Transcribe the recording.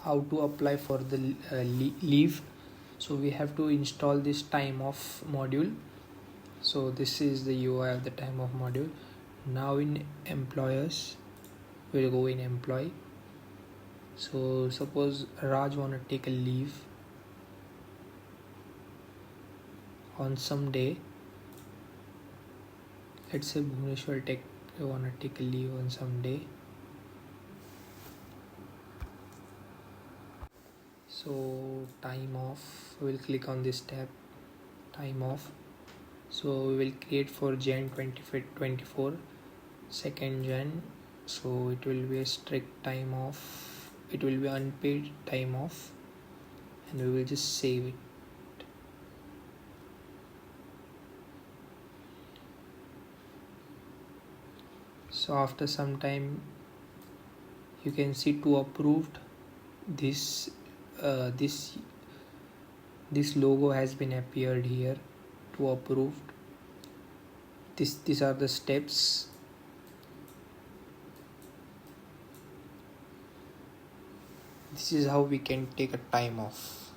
how to apply for the leave. So we have to install this time off module. So this is the UI of the time off module. Now in employers, we'll go in employee. So suppose Raj wanna take a leave on some day. Let's say Bhuvneshwar wanna take a leave on some day. So time off, we'll click on this tab, time off. So we will create for Jan 2024, 2nd Jan. So it will be a strict time off, it will be unpaid time off, and we will just save it. So after some time you can see to approved, this this logo has been appeared here, to approved. These are the steps. This is how we can take a time off.